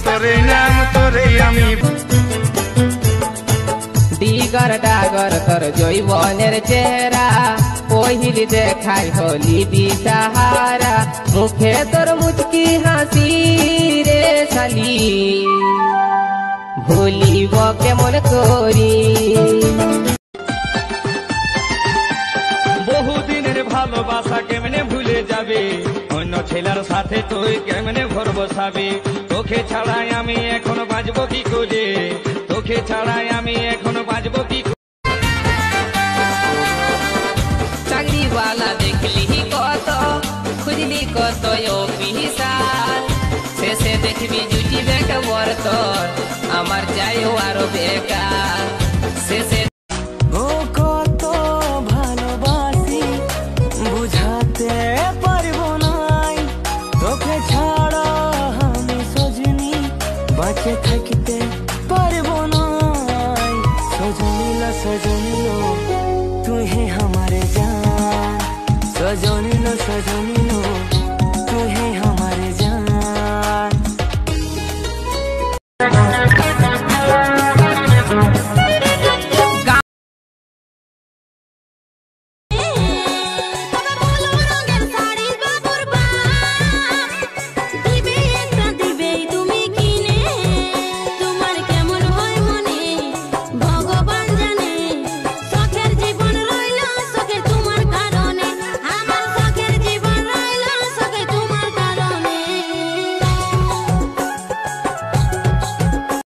তোরে নাম তোরে আমি ডিগর ডাগর তোর জৈবনের চেহারা পহিলি দেখাই হলি দিশাহারা মুখে তোর মুচকি হাসি রে শালি ভুলিব কেমন করি বহুদিনের ভালোবাসা কেমনে ভুলে যাবে অন্য ছেলের সাথে তুই কেমনে ঘর বসাবি তোকে ছাড়াই আমি এখন বাঁচবো কি করে তোকে ছাড়াই আমি এখন বাঁচবো কি চাকরিওয়ালা দেখলি কত খুঁজলি কত বিশাল শেষে দেখবি জুটি বেক বর্তন আমার যাইও আরো বেকার শেষে কত ভালোবাসি বুঝাতে পারবো নাই তোকে ছাড়া আমি সজনি বাঁচে থাকতে